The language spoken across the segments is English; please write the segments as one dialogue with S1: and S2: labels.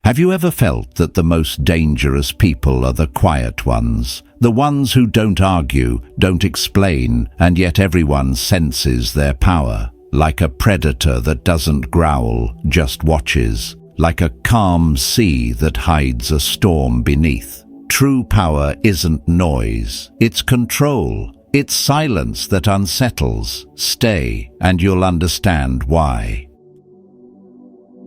S1: Have you ever felt that the most dangerous people are the quiet ones? The ones who don't argue, don't explain, and yet everyone senses their power. Like a predator that doesn't growl, just watches. Like a calm sea that hides a storm beneath. True power isn't noise, it's control. It's silence that unsettles. Stay, and you'll understand why.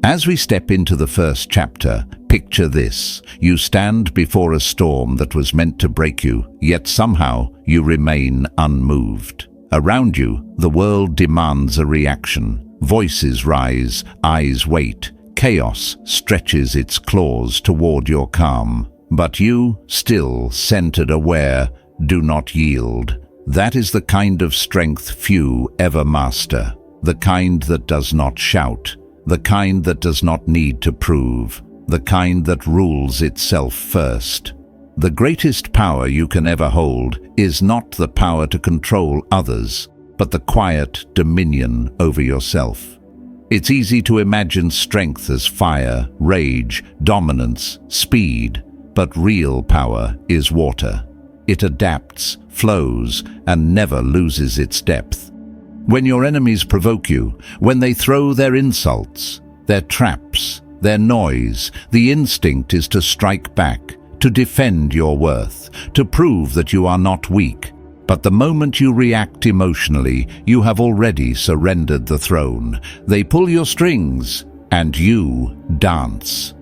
S1: As we step into the first chapter, picture this. You stand before a storm that was meant to break you, yet somehow you remain unmoved. Around you, the world demands a reaction. Voices rise, eyes wait. Chaos stretches its claws toward your calm. But you, still centered, aware, do not yield. That is the kind of strength few ever master. The kind that does not shout. The kind that does not need to prove. The kind that rules itself first. The greatest power you can ever hold is not the power to control others, but the quiet dominion over yourself. It's easy to imagine strength as fire, rage, dominance, speed, but real power is water. It adapts, flows, and never loses its depth. When your enemies provoke you, when they throw their insults, their traps, their noise, the instinct is to strike back, to defend your worth, to prove that you are not weak. But the moment you react emotionally, you have already surrendered the throne. They pull your strings, and you dance.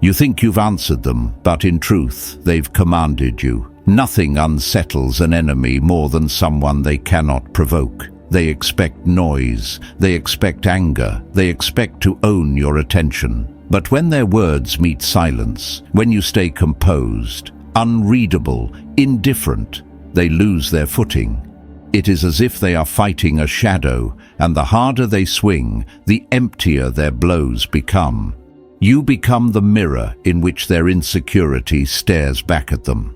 S1: You think you've answered them, but in truth, they've commanded you. Nothing unsettles an enemy more than someone they cannot provoke. They expect noise, they expect anger, they expect to own your attention. But when their words meet silence, when you stay composed, unreadable, indifferent, they lose their footing. It is as if they are fighting a shadow, and the harder they swing, the emptier their blows become. You become the mirror in which their insecurity stares back at them.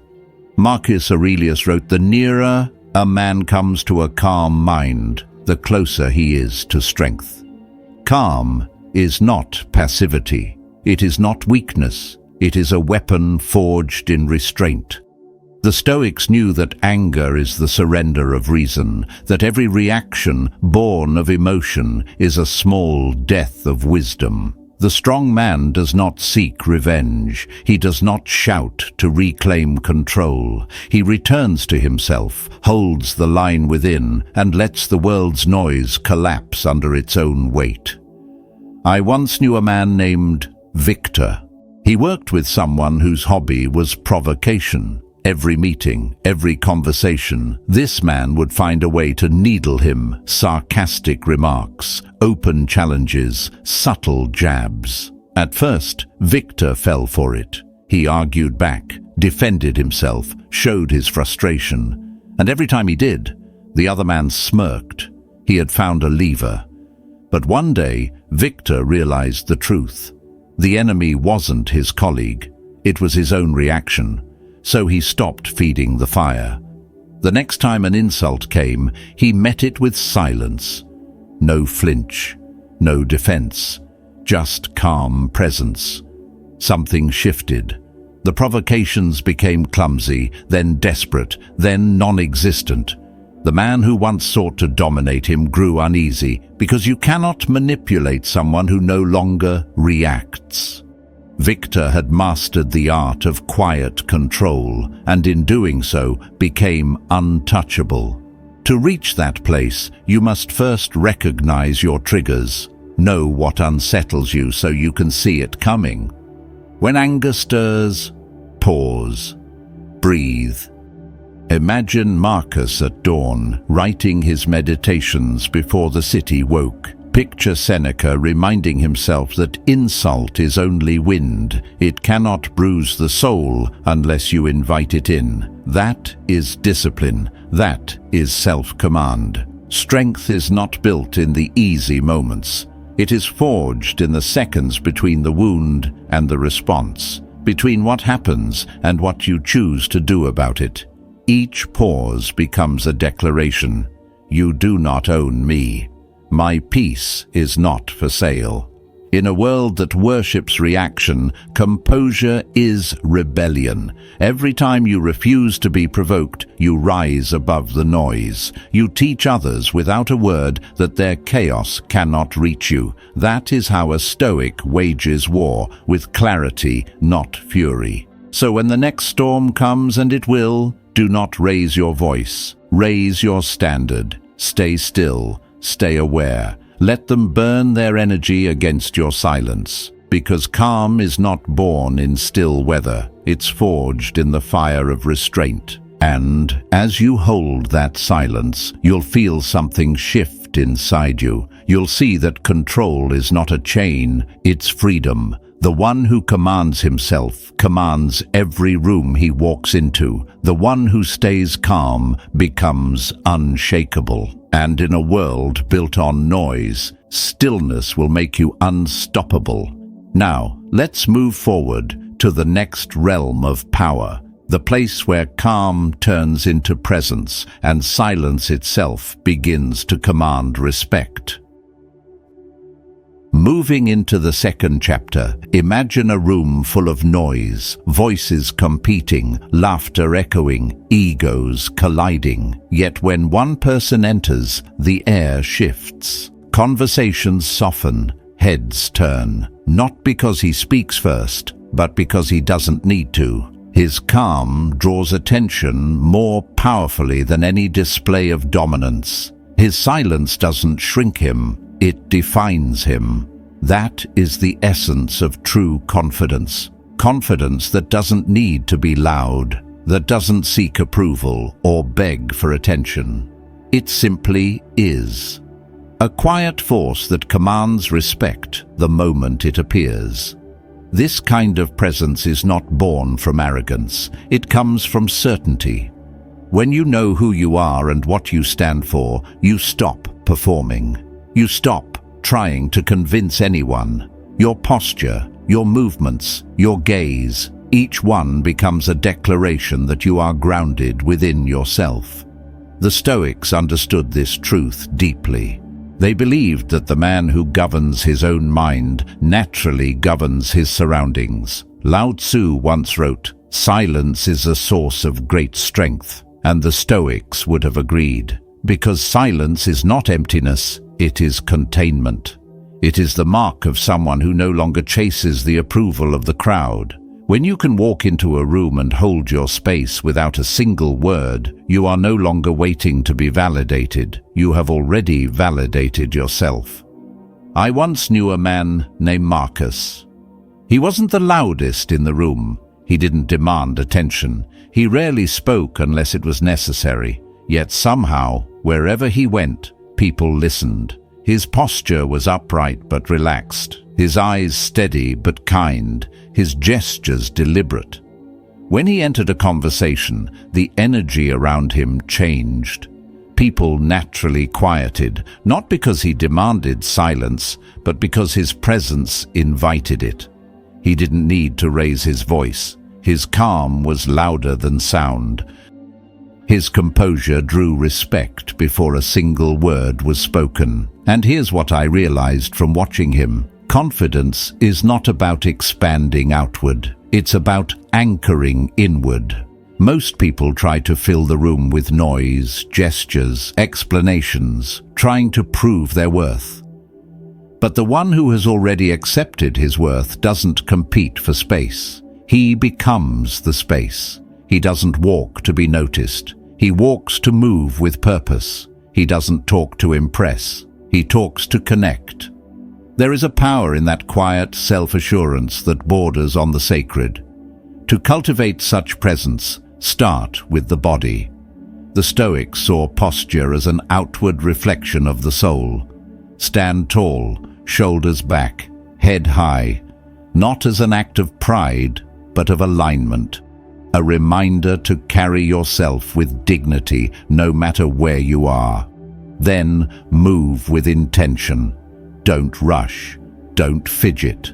S1: Marcus Aurelius wrote, "The nearer a man comes to a calm mind, the closer he is to strength." Calm is not passivity. It is not weakness. It is a weapon forged in restraint. The Stoics knew that anger is the surrender of reason, that every reaction born of emotion is a small death of wisdom. The strong man does not seek revenge. He does not shout to reclaim control. He returns to himself, holds the line within, and lets the world's noise collapse under its own weight. I once knew a man named Victor. He worked with someone whose hobby was provocation. Every meeting, every conversation, this man would find a way to needle him, sarcastic remarks, open challenges, subtle jabs. At first, Victor fell for it. He argued back, defended himself, showed his frustration. And every time he did, the other man smirked. He had found a lever. But one day, Victor realized the truth. The enemy wasn't his colleague. It was his own reaction. So he stopped feeding the fire. The next time an insult came, he met it with silence. No flinch, no defense, just calm presence. Something shifted. The provocations became clumsy, then desperate, then non-existent. The man who once sought to dominate him grew uneasy, because you cannot manipulate someone who no longer reacts. Victor had mastered the art of quiet control, and in doing so became untouchable. To reach that place, you must first recognize your triggers, know what unsettles you so you can see it coming. When anger stirs, pause, breathe. Imagine Marcus at dawn, writing his meditations before the city woke. Picture Seneca reminding himself that insult is only wind. It cannot bruise the soul unless you invite it in. That is discipline. That is self-command. Strength is not built in the easy moments. It is forged in the seconds between the wound and the response, between what happens and what you choose to do about it. Each pause becomes a declaration. You do not own me. My peace is not for sale. In a world that worships reaction, composure is rebellion. Every time you refuse to be provoked, you rise above the noise. You teach others without a word that their chaos cannot reach you. That is how a Stoic wages war, with clarity, not fury. So when the next storm comes, and it will, do not raise your voice. Raise your standard. Stay still. Stay aware. Let them burn their energy against your silence, because calm is not born in still weather, it's forged in the fire of restraint. And as you hold that silence, you'll feel something shift inside you. You'll see that control is not a chain, it's freedom. The one who commands himself commands every room he walks into. The one who stays calm becomes unshakable. And in a world built on noise, stillness will make you unstoppable. Now, let's move forward to the next realm of power, the place where calm turns into presence and silence itself begins to command respect. Moving into the second chapter, imagine a room full of noise, voices competing, laughter echoing, egos colliding. Yet when one person enters, the air shifts. Conversations soften, heads turn, not because he speaks first, but because he doesn't need to. His calm draws attention more powerfully than any display of dominance. His silence doesn't shrink him. It defines him. That is the essence of true confidence. Confidence that doesn't need to be loud, that doesn't seek approval or beg for attention. It simply is. A quiet force that commands respect the moment it appears. This kind of presence is not born from arrogance. It comes from certainty. When you know who you are and what you stand for, you stop performing. You stop trying to convince anyone. Your posture, your movements, your gaze, each one becomes a declaration that you are grounded within yourself. The Stoics understood this truth deeply. They believed that the man who governs his own mind naturally governs his surroundings. Lao Tzu once wrote, "Silence is a source of great strength," and the Stoics would have agreed, because silence is not emptiness, it is containment. It is the mark of someone who no longer chases the approval of the crowd. When you can walk into a room and hold your space without a single word, you are no longer waiting to be validated. You have already validated yourself. I once knew a man named Marcus. He wasn't the loudest in the room. He didn't demand attention. He rarely spoke unless it was necessary. Yet somehow, wherever he went, people listened. His posture was upright but relaxed, his eyes steady but kind, his gestures deliberate. When he entered a conversation, the energy around him changed. People naturally quieted, not because he demanded silence, but because his presence invited it. He didn't need to raise his voice. His calm was louder than sound. His composure drew respect before a single word was spoken. And here's what I realized from watching him. Confidence is not about expanding outward. It's about anchoring inward. Most people try to fill the room with noise, gestures, explanations, trying to prove their worth. But the one who has already accepted his worth doesn't compete for space. He becomes the space. He doesn't walk to be noticed. He walks to move with purpose. He doesn't talk to impress. He talks to connect. There is a power in that quiet self-assurance that borders on the sacred. To cultivate such presence, start with the body. The Stoics saw posture as an outward reflection of the soul. Stand tall, shoulders back, head high, not as an act of pride, but of alignment. A reminder to carry yourself with dignity no matter where you are. Then move with intention. Don't rush. Don't fidget.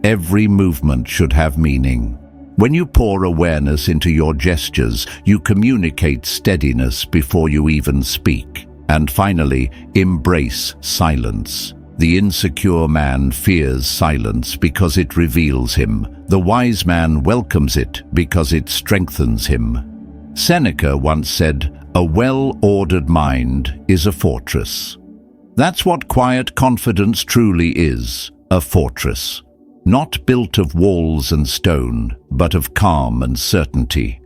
S1: Every movement should have meaning. When you pour awareness into your gestures, you communicate steadiness before you even speak. And finally, embrace silence. The insecure man fears silence because it reveals him. The wise man welcomes it because it strengthens him. Seneca once said, "A well-ordered mind is a fortress." That's what quiet confidence truly is, a fortress. Not built of walls and stone, but of calm and certainty.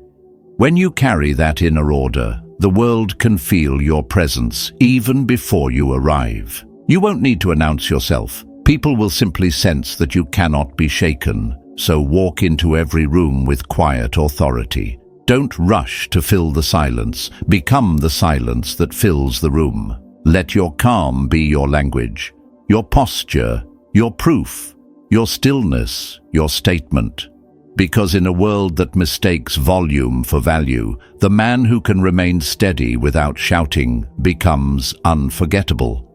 S1: When you carry that inner order, the world can feel your presence even before you arrive. You won't need to announce yourself. People will simply sense that you cannot be shaken, so walk into every room with quiet authority. Don't rush to fill the silence. Become the silence that fills the room. Let your calm be your language, your posture, your proof, your stillness, your statement. Because in a world that mistakes volume for value, the man who can remain steady without shouting becomes unforgettable.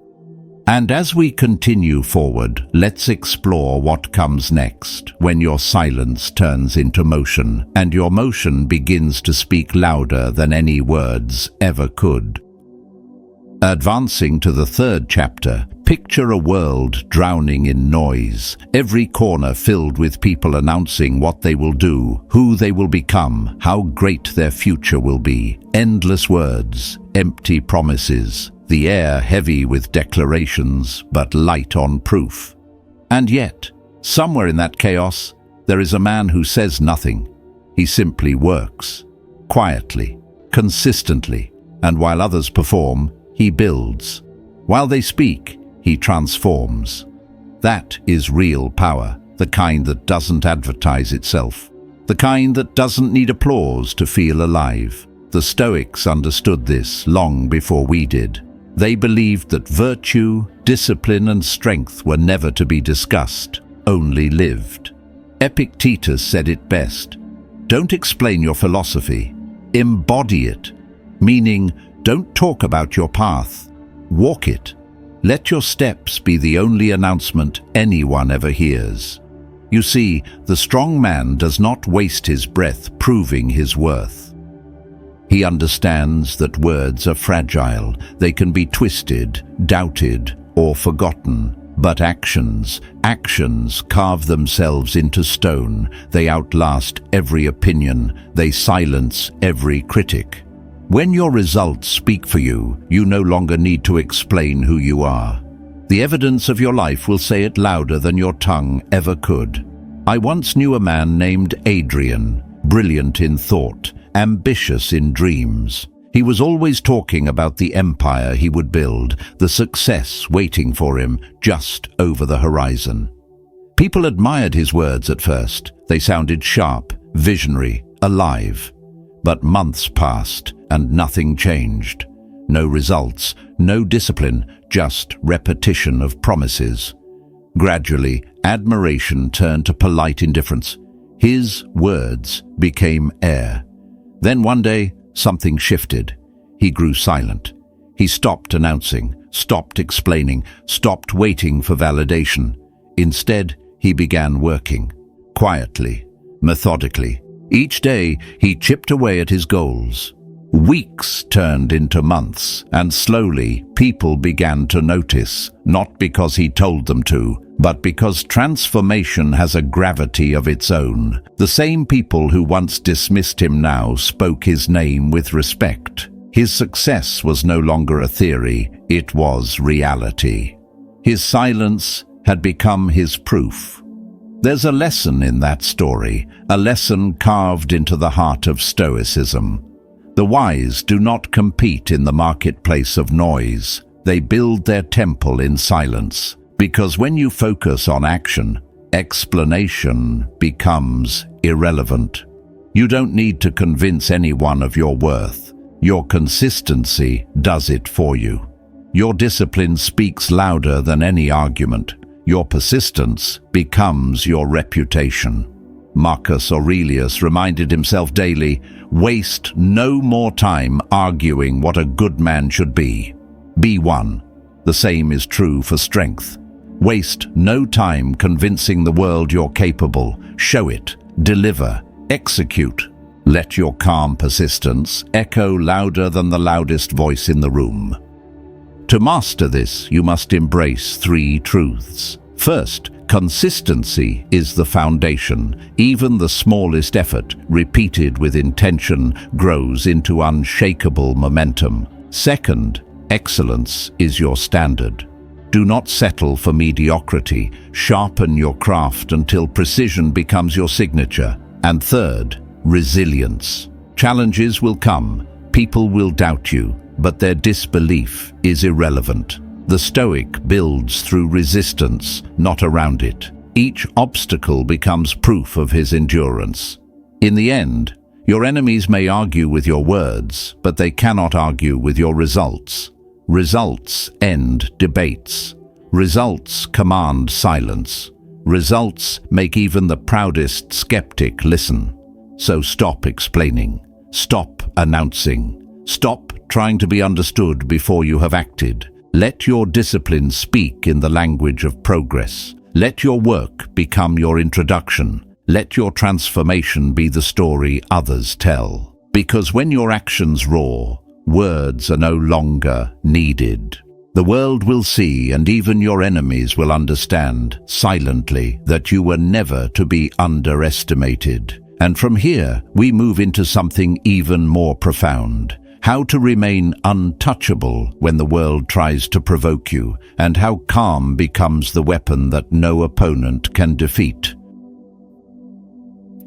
S1: And as we continue forward, let's explore what comes next when your silence turns into motion and your motion begins to speak louder than any words ever could. Advancing to the third chapter, picture a world drowning in noise, every corner filled with people announcing what they will do, who they will become, how great their future will be. Endless words, empty promises, the air heavy with declarations, but light on proof. And yet, somewhere in that chaos, there is a man who says nothing. He simply works, quietly, consistently, and while others perform, he builds. While they speak, he transforms. That is real power, the kind that doesn't advertise itself, the kind that doesn't need applause to feel alive. The Stoics understood this long before we did. They believed that virtue, discipline, and strength were never to be discussed, only lived. Epictetus said it best: "Don't explain your philosophy, embody it," meaning don't talk about your path, walk it. Let your steps be the only announcement anyone ever hears. You see, the strong man does not waste his breath proving his worth. He understands that words are fragile, they can be twisted, doubted, or forgotten. But actions carve themselves into stone. They outlast every opinion, they silence every critic. When your results speak for you, you no longer need to explain who you are. The evidence of your life will say it louder than your tongue ever could. I once knew a man named Adrian, brilliant in thought, ambitious in dreams. He was always talking about the empire he would build, the success waiting for him just over the horizon. People admired his words at first. They sounded sharp, visionary, alive. But months passed and nothing changed. No results, no discipline, just repetition of promises. Gradually, admiration turned to polite indifference. His words became air. Then one day, something shifted. He grew silent. He stopped announcing, stopped explaining, stopped waiting for validation. Instead, he began working, quietly, methodically. Each day, he chipped away at his goals. Weeks turned into months, and slowly, people began to notice, not because he told them to, but because transformation has a gravity of its own. The same people who once dismissed him now spoke his name with respect. His success was no longer a theory, it was reality. His silence had become his proof. There's a lesson in that story, a lesson carved into the heart of Stoicism. The wise do not compete in the marketplace of noise. They build their temple in silence. Because when you focus on action, explanation becomes irrelevant. You don't need to convince anyone of your worth. Your consistency does it for you. Your discipline speaks louder than any argument. Your persistence becomes your reputation. Marcus Aurelius reminded himself daily, waste no more time arguing what a good man should be. Be one. The same is true for strength. Waste no time convincing the world you're capable. Show it, deliver, execute. Let your calm persistence echo louder than the loudest voice in the room. To master this, you must embrace three truths. First, consistency is the foundation. Even the smallest effort, repeated with intention, grows into unshakable momentum. Second, excellence is your standard. Do not settle for mediocrity. Sharpen your craft until precision becomes your signature. And third, resilience. Challenges will come. People will doubt you, but their disbelief is irrelevant. The Stoic builds through resistance, not around it. Each obstacle becomes proof of his endurance. In the end, your enemies may argue with your words, but they cannot argue with your results. Results end debates. Results command silence. Results make even the proudest skeptic listen. So stop explaining. Stop announcing. Stop trying to be understood before you have acted. Let your discipline speak in the language of progress. Let your work become your introduction. Let your transformation be the story others tell. Because when your actions roar, words are no longer needed. The world will see, and even your enemies will understand, silently, that you were never to be underestimated. And from here, we move into something even more profound. How to remain untouchable when the world tries to provoke you, and how calm becomes the weapon that no opponent can defeat.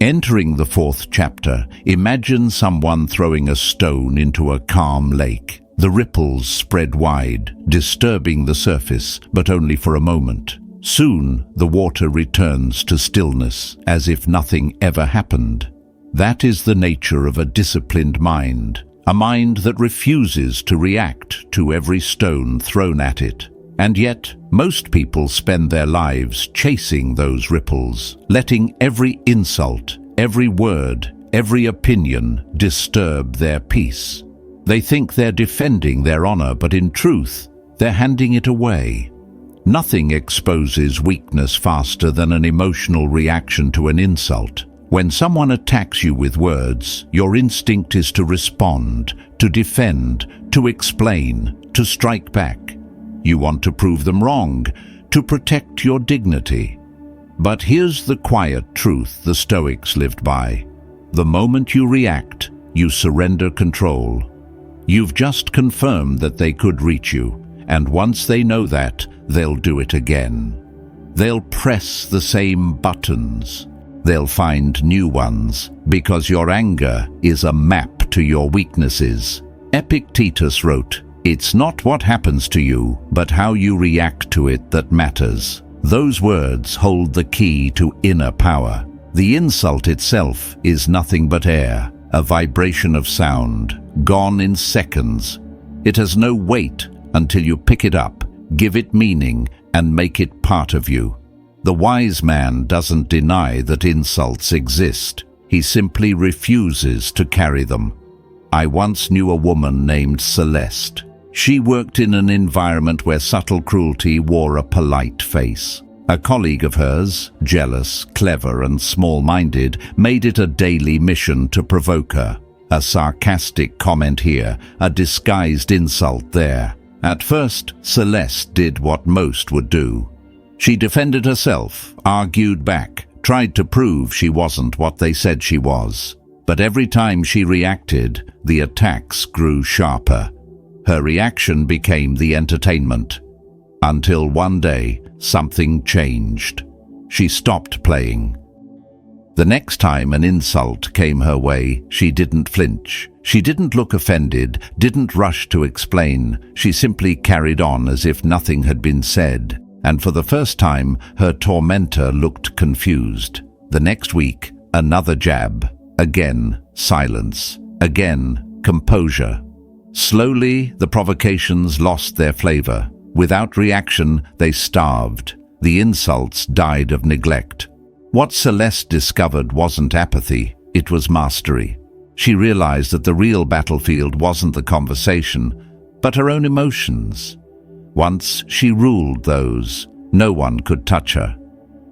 S1: Entering the fourth chapter, imagine someone throwing a stone into a calm lake. The ripples spread wide, disturbing the surface, but only for a moment. Soon, the water returns to stillness, as if nothing ever happened. That is the nature of a disciplined mind. A mind that refuses to react to every stone thrown at it. And yet, most people spend their lives chasing those ripples, letting every insult, every word, every opinion disturb their peace. They think they're defending their honor, but in truth, they're handing it away. Nothing exposes weakness faster than an emotional reaction to an insult. When someone attacks you with words, your instinct is to respond, to defend, to explain, to strike back. You want to prove them wrong, to protect your dignity. But here's the quiet truth the Stoics lived by. The moment you react, you surrender control. You've just confirmed that they could reach you, and once they know that, they'll do it again. They'll press the same buttons. They'll find new ones, because your anger is a map to your weaknesses. Epictetus wrote, "It's not what happens to you, but how you react to it that matters." Those words hold the key to inner power. The insult itself is nothing but air, a vibration of sound, gone in seconds. It has no weight until you pick it up, give it meaning, and make it part of you. The wise man doesn't deny that insults exist. He simply refuses to carry them. I once knew a woman named Celeste. She worked in an environment where subtle cruelty wore a polite face. A colleague of hers, jealous, clever, and small-minded, made it a daily mission to provoke her. A sarcastic comment here, a disguised insult there. At first, Celeste did what most would do. She defended herself, argued back, tried to prove she wasn't what they said she was. But every time she reacted, the attacks grew sharper. Her reaction became the entertainment. Until one day, something changed. She stopped playing. The next time an insult came her way, she didn't flinch. She didn't look offended, didn't rush to explain. She simply carried on as if nothing had been said. And for the first time, her tormentor looked confused. The next week, another jab. Again, silence. Again, composure. Slowly, the provocations lost their flavor. Without reaction, they starved. The insults died of neglect. What Celeste discovered wasn't apathy, it was mastery. She realized that the real battlefield wasn't the conversation, but her own emotions. Once she ruled those, no one could touch her.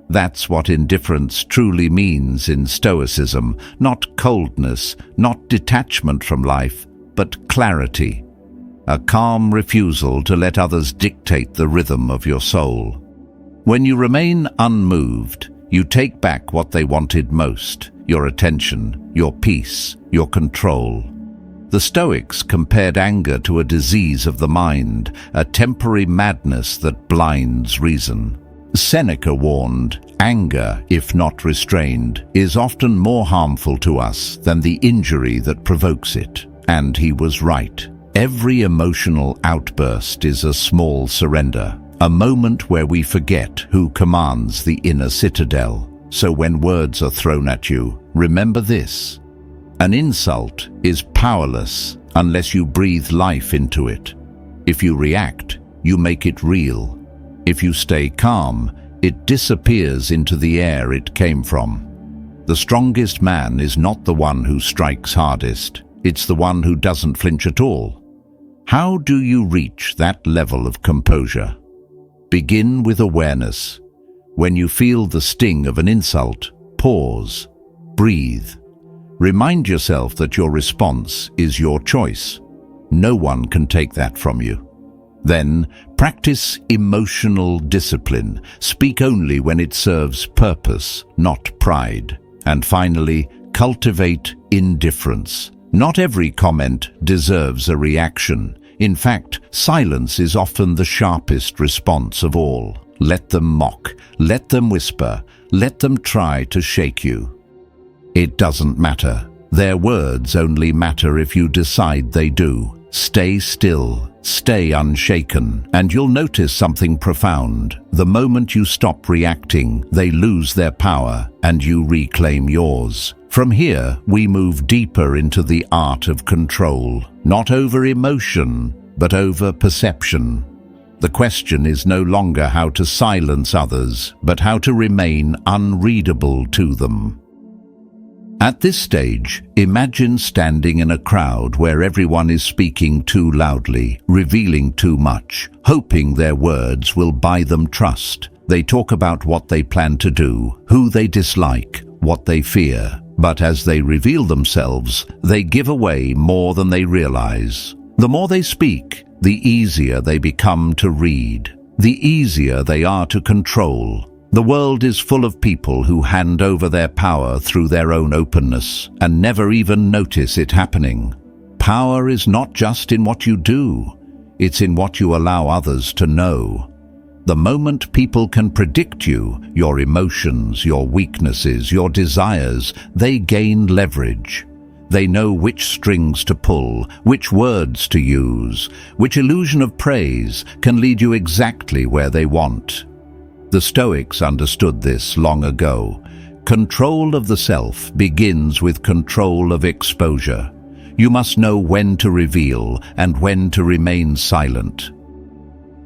S1: That's what indifference truly means in Stoicism, not coldness, not detachment from life, but clarity. a calm refusal to let others dictate the rhythm of your soul. When you remain unmoved, you take back what they wanted most: your attention, your peace, your control. The Stoics compared anger to a disease of the mind, a temporary madness that blinds reason. Seneca warned, "Anger, if not restrained, is often more harmful to us than the injury that provokes it." And he was right. Every emotional outburst is a small surrender, a moment where we forget who commands the inner citadel. So when words are thrown at you, remember this: an insult is powerless unless you breathe life into it. If you react, you make it real. If you stay calm, it disappears into the air it came from. The strongest man is not the one who strikes hardest. It's the one who doesn't flinch at all. How do you reach that level of composure? Begin with awareness. When you feel the sting of an insult, pause, breathe. Remind yourself that your response is your choice. No one can take that from you. Then, practice emotional discipline. Speak only when it serves purpose, not pride. And finally, cultivate indifference. Not every comment deserves a reaction. In fact, silence is often the sharpest response of all. Let them mock, let them whisper, let them try to shake you. It doesn't matter. Their words only matter if you decide they do. Stay still, stay unshaken, and you'll notice something profound. The moment you stop reacting, they lose their power and you reclaim yours. From here, we move deeper into the art of control, not over emotion, but over perception. The question is no longer how to silence others, but how to remain unreadable to them. At this stage, imagine standing in a crowd where everyone is speaking too loudly, revealing too much, hoping their words will buy them trust. They talk about what they plan to do, who they dislike, what they fear. But as they reveal themselves, they give away more than they realize. The more they speak, the easier they become to read, the easier they are to control. The world is full of people who hand over their power through their own openness and never even notice it happening. Power is not just in what you do, it's in what you allow others to know. The moment people can predict you, your emotions, your weaknesses, your desires, they gain leverage. They know which strings to pull, which words to use, which illusion of praise can lead you exactly where they want. The Stoics understood this long ago. Control of the self begins with control of exposure. You must know when to reveal and when to remain silent.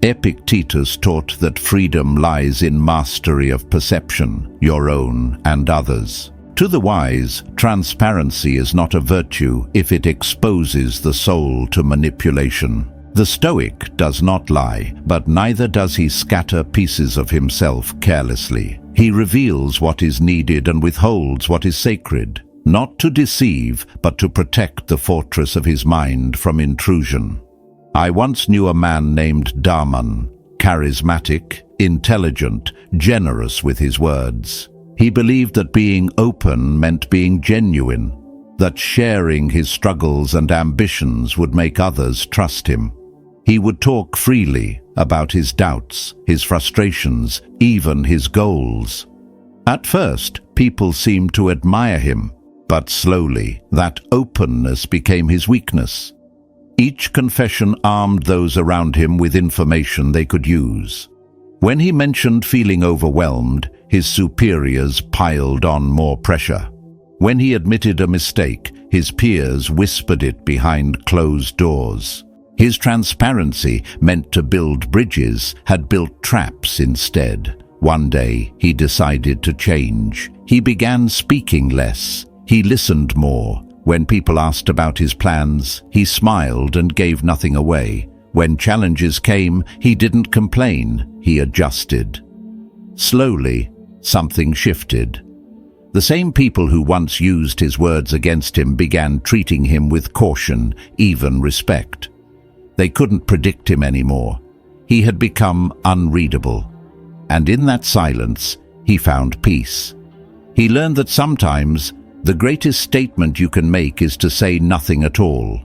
S1: Epictetus taught that freedom lies in mastery of perception, your own and others. To the wise, transparency is not a virtue if it exposes the soul to manipulation. The Stoic does not lie, but neither does he scatter pieces of himself carelessly. He reveals what is needed and withholds what is sacred, not to deceive, but to protect the fortress of his mind from intrusion. I once knew a man named Daman, charismatic, intelligent, generous with his words. He believed that being open meant being genuine, that sharing his struggles and ambitions would make others trust him. He would talk freely about his doubts, his frustrations, even his goals. At first, people seemed to admire him, but slowly, that openness became his weakness. Each confession armed those around him with information they could use. When he mentioned feeling overwhelmed, his superiors piled on more pressure. When he admitted a mistake, his peers whispered it behind closed doors. His transparency, meant to build bridges, had built traps instead. One day, he decided to change. He began speaking less. He listened more. When people asked about his plans, he smiled and gave nothing away. When challenges came, he didn't complain. He adjusted. Slowly, something shifted. The same people who once used his words against him began treating him with caution, even respect. They couldn't predict him anymore. He had become unreadable. And in that silence, he found peace. He learned that sometimes the greatest statement you can make is to say nothing at all.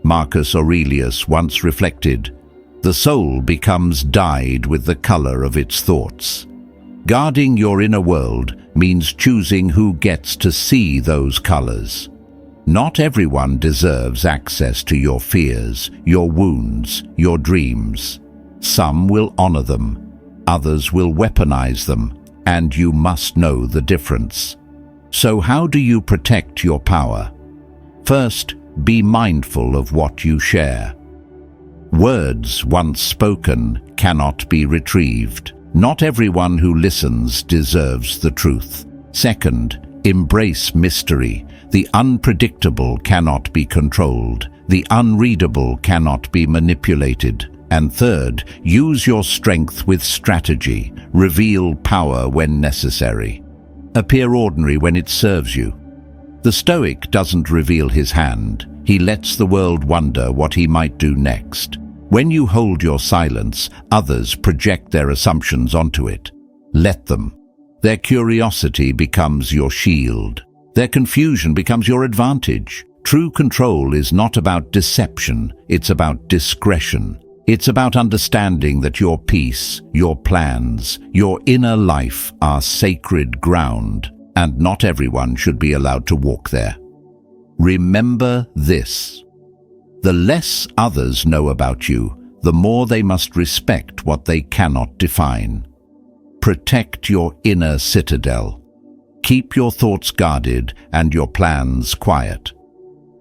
S1: Marcus Aurelius once reflected, "The soul becomes dyed with the color of its thoughts." Guarding your inner world means choosing who gets to see those colors. Not everyone deserves access to your fears, your wounds, your dreams. Some will honor them, others will weaponize them, and you must know the difference. So how do you protect your power? First, be mindful of what you share. Words once spoken cannot be retrieved. Not everyone who listens deserves the truth. Second, embrace mystery. The unpredictable cannot be controlled. The unreadable cannot be manipulated. And third, use your strength with strategy. Reveal power when necessary. Appear ordinary when it serves you. The Stoic doesn't reveal his hand. He lets the world wonder what he might do next. When you hold your silence, others project their assumptions onto it. Let them. Their curiosity becomes your shield. Their confusion becomes your advantage. True control is not about deception, it's about discretion. It's about understanding that your peace, your plans, your inner life are sacred ground, and not everyone should be allowed to walk there. Remember this: the less others know about you, the more they must respect what they cannot define. Protect your inner citadel. Keep your thoughts guarded and your plans quiet.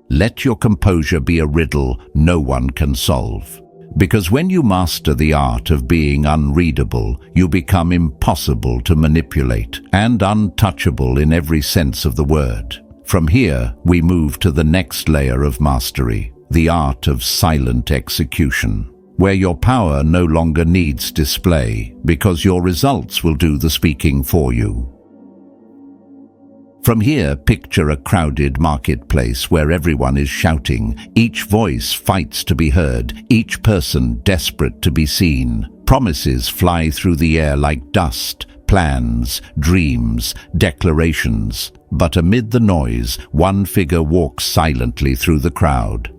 S1: Let your composure be a riddle no one can solve. Because when you master the art of being unreadable, you become impossible to manipulate and untouchable in every sense of the word. From here, we move to the next layer of mastery, the art of silent execution, where your power no longer needs display, because your results will do the speaking for you. From here, picture a crowded marketplace where everyone is shouting, each voice fights to be heard, each person desperate to be seen. Promises fly through the air like dust, plans, dreams, declarations. But amid the noise, one figure walks silently through the crowd.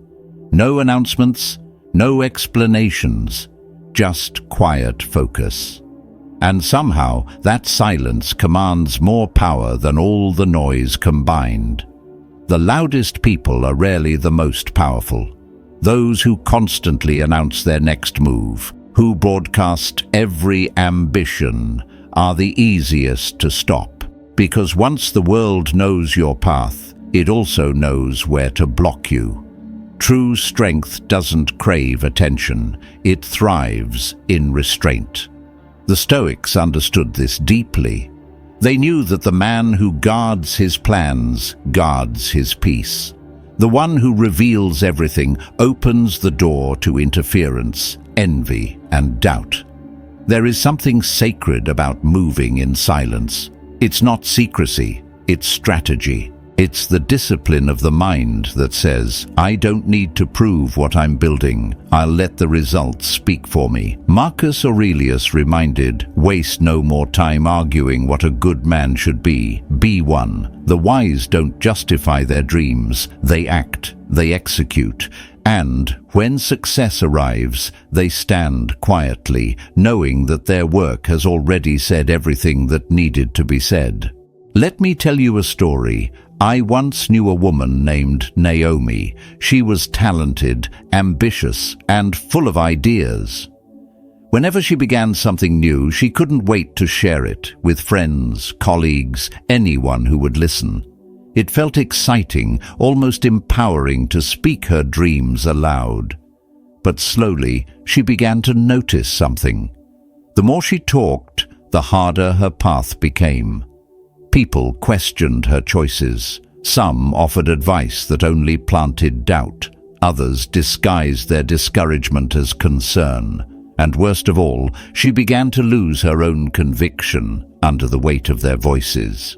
S1: No announcements, no explanations, just quiet focus. And somehow that silence commands more power than all the noise combined. The loudest people are rarely the most powerful. Those who constantly announce their next move, who broadcast every ambition, are the easiest to stop. Because once the world knows your path, it also knows where to block you. True strength doesn't crave attention, it thrives in restraint. The Stoics understood this deeply. They knew that the man who guards his plans guards his peace. The one who reveals everything opens the door to interference, envy, and doubt. There is something sacred about moving in silence. It's not secrecy, it's strategy. It's the discipline of the mind that says, I don't need to prove what I'm building. I'll let the results speak for me. Marcus Aurelius reminded, waste no more time arguing what a good man should be. Be one. The wise don't justify their dreams. They act, they execute. And when success arrives, they stand quietly, knowing that their work has already said everything that needed to be said. Let me tell you a story. I once knew a woman named Naomi. She was talented, ambitious, and full of ideas. Whenever she began something new, she couldn't wait to share it with friends, colleagues, anyone who would listen. It felt exciting, almost empowering to speak her dreams aloud. But slowly, she began to notice something. The more she talked, the harder her path became. People questioned her choices. Some offered advice that only planted doubt. Others disguised their discouragement as concern. And worst of all, she began to lose her own conviction under the weight of their voices.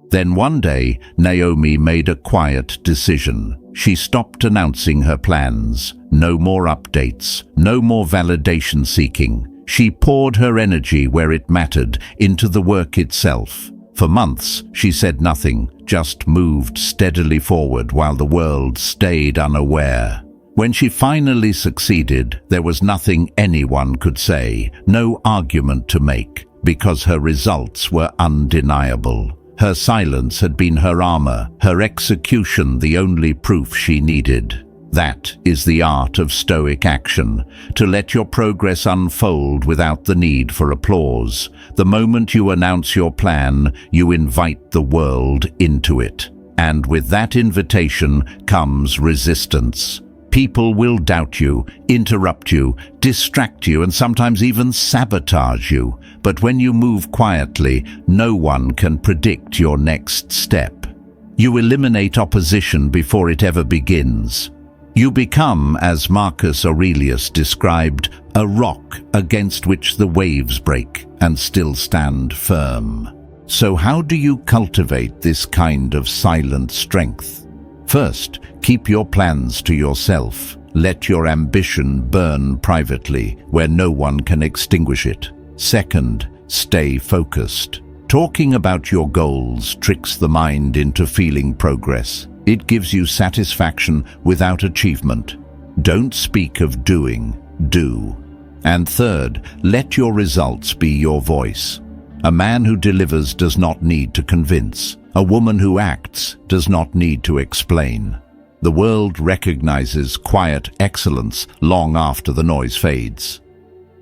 S1: Then one day, Naomi made a quiet decision. She stopped announcing her plans. No more updates, no more validation seeking. She poured her energy where it mattered, into the work itself. For months, she said nothing, just moved steadily forward while the world stayed unaware. When she finally succeeded, there was nothing anyone could say, no argument to make, because her results were undeniable. Her silence had been her armor, her execution the only proof she needed. That is the art of Stoic action, to let your progress unfold without the need for applause. The moment you announce your plan, you invite the world into it. And with that invitation comes resistance. People will doubt you, interrupt you, distract you, and sometimes even sabotage you. But when you move quietly, no one can predict your next step. You eliminate opposition before it ever begins. You become, as Marcus Aurelius described, a rock against which the waves break and still stand firm. So how do you cultivate this kind of silent strength? First, keep your plans to yourself. Let your ambition burn privately, where no one can extinguish it. Second, stay focused. Talking about your goals tricks the mind into feeling progress. It gives you satisfaction without achievement. Don't speak of doing, do. And third, let your results be your voice. A man who delivers does not need to convince. A woman who acts does not need to explain. The world recognizes quiet excellence long after the noise fades.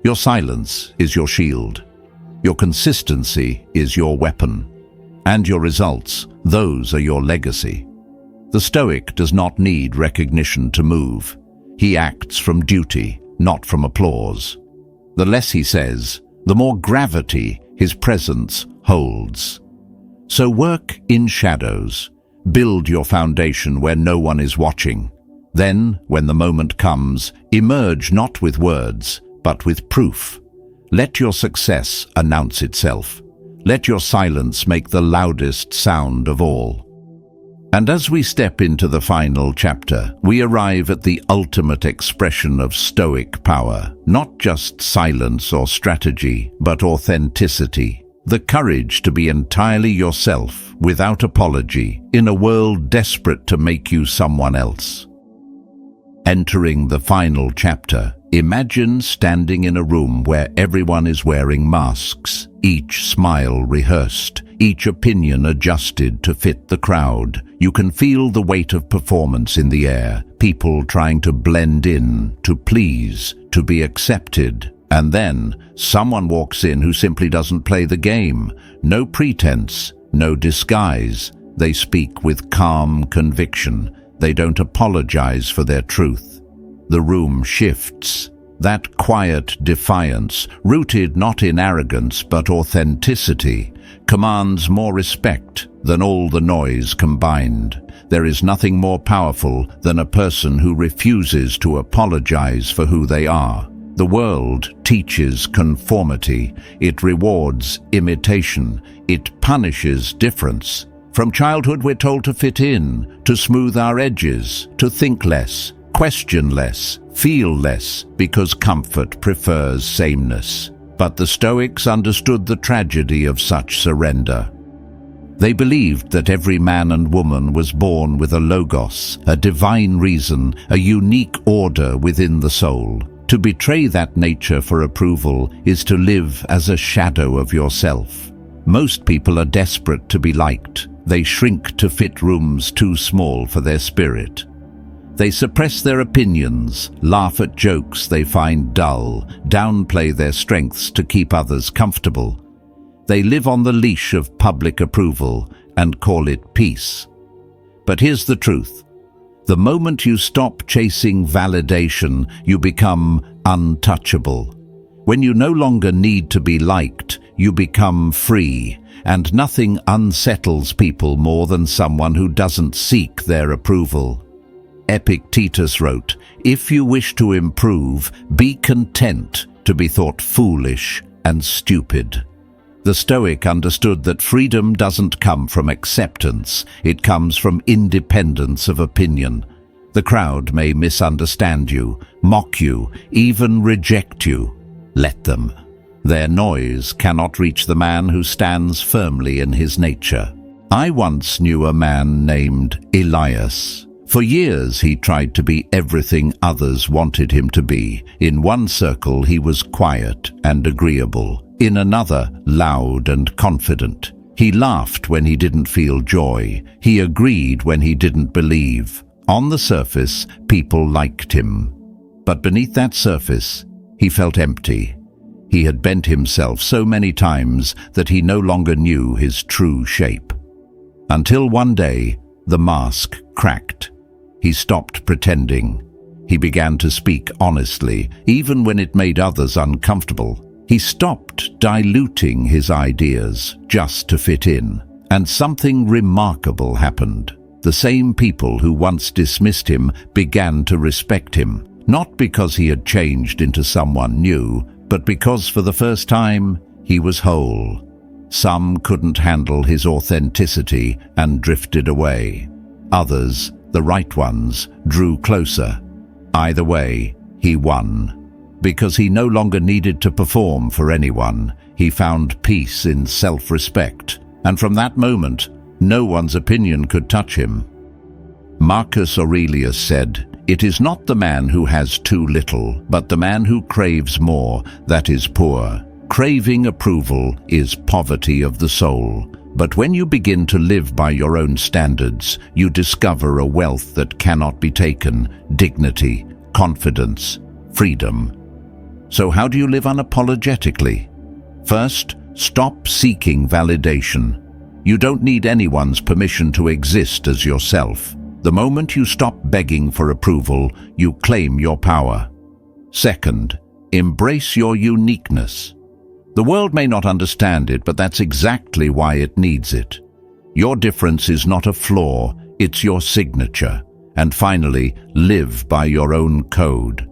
S1: Your silence is your shield. Your consistency is your weapon. And your results, those are your legacy. The Stoic does not need recognition to move. He acts from duty, not from applause. The less he says, the more gravity his presence holds. So work in shadows. Build your foundation where no one is watching. Then, when the moment comes, emerge not with words, but with proof. Let your success announce itself. Let your silence make the loudest sound of all. And as we step into the final chapter, we arrive at the ultimate expression of Stoic power, not just silence or strategy, but authenticity. The courage to be entirely yourself, without apology, in a world desperate to make you someone else. Entering the final chapter, imagine standing in a room where everyone is wearing masks, each smile rehearsed, each opinion adjusted to fit the crowd. You can feel the weight of performance in the air, people trying to blend in, to please, to be accepted. And then someone walks in who simply doesn't play the game. No pretense, no disguise. They speak with calm conviction. They don't apologize for their truth. The room shifts. That quiet defiance, rooted not in arrogance but authenticity, commands more respect than all the noise combined. There is nothing more powerful than a person who refuses to apologize for who they are. The world teaches conformity. It rewards imitation. It punishes difference. From childhood we're told to fit in, to smooth our edges, to think less, question less, feel less, because comfort prefers sameness. But the Stoics understood the tragedy of such surrender. They believed that every man and woman was born with a logos, a divine reason, a unique order within the soul. To betray that nature for approval is to live as a shadow of yourself. Most people are desperate to be liked. They shrink to fit rooms too small for their spirit. They suppress their opinions, laugh at jokes they find dull, downplay their strengths to keep others comfortable. They live on the leash of public approval and call it peace. But here's the truth. The moment you stop chasing validation, you become untouchable. When you no longer need to be liked, you become free, and nothing unsettles people more than someone who doesn't seek their approval. Epictetus wrote, "If you wish to improve, be content to be thought foolish and stupid." The Stoic understood that freedom doesn't come from acceptance, it comes from independence of opinion. The crowd may misunderstand you, mock you, even reject you. Let them. Their noise cannot reach the man who stands firmly in his nature. I once knew a man named Elias. For years he tried to be everything others wanted him to be. In one circle he was quiet and agreeable. In another, loud and confident. He laughed when he didn't feel joy. He agreed when he didn't believe. On the surface, people liked him. But beneath that surface, he felt empty. He had bent himself so many times that he no longer knew his true shape. Until one day, the mask cracked. He stopped pretending. He began to speak honestly, even when it made others uncomfortable. He stopped diluting his ideas just to fit in. And something remarkable happened. The same people who once dismissed him began to respect him, not because he had changed into someone new, but because for the first time he was whole. Some couldn't handle his authenticity and drifted away. Others, the right ones, drew closer. Either way, he won. Because he no longer needed to perform for anyone, he found peace in self-respect, and from that moment, no one's opinion could touch him. Marcus Aurelius said, "It is not the man who has too little, but the man who craves more that is poor." Craving approval is poverty of the soul. But when you begin to live by your own standards, you discover a wealth that cannot be taken: dignity, confidence, freedom. So how do you live unapologetically? First, stop seeking validation. You don't need anyone's permission to exist as yourself. The moment you stop begging for approval, you claim your power. Second, embrace your uniqueness. The world may not understand it, but that's exactly why it needs it. Your difference is not a flaw, it's your signature. And finally, live by your own code.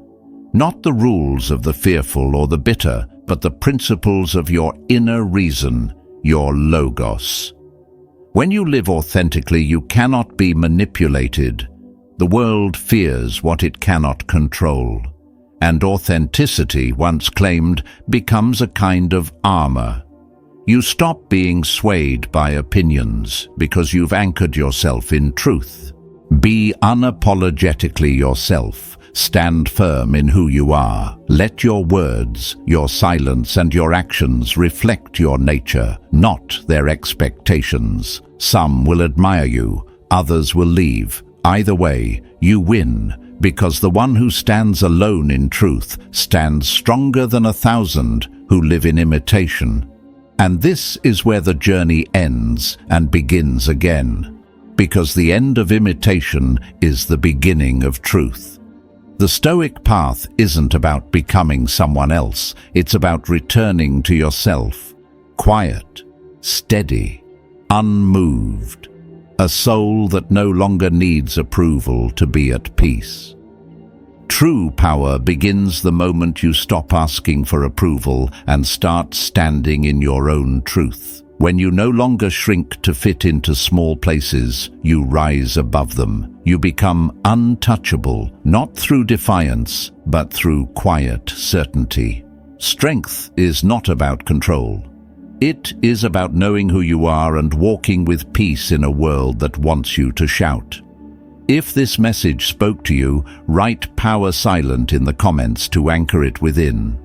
S1: Not the rules of the fearful or the bitter, but the principles of your inner reason, your logos. When you live authentically, you cannot be manipulated. The world fears what it cannot control. And authenticity, once claimed, becomes a kind of armor. You stop being swayed by opinions because you've anchored yourself in truth. Be unapologetically yourself. Stand firm in who you are. Let your words, your silence, and your actions reflect your nature, not their expectations. Some will admire you, others will leave. Either way, you win, because the one who stands alone in truth stands stronger than 1,000 who live in imitation. And this is where the journey ends and begins again, because the end of imitation is the beginning of truth. The Stoic path isn't about becoming someone else, it's about returning to yourself, quiet, steady, unmoved, a soul that no longer needs approval to be at peace. True power begins the moment you stop asking for approval and start standing in your own truth. When you no longer shrink to fit into small places, you rise above them. You become untouchable, not through defiance, but through quiet certainty. Strength is not about control. It is about knowing who you are and walking with peace in a world that wants you to shout. If this message spoke to you, write power silent in the comments to anchor it within.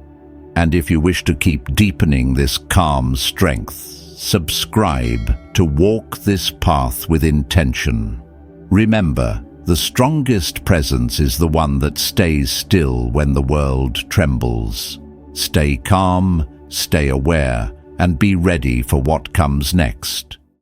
S1: And if you wish to keep deepening this calm strength, subscribe to walk this path with intention. Remember, the strongest presence is the one that stays still when the world trembles. Stay calm, stay aware, and be ready for what comes next.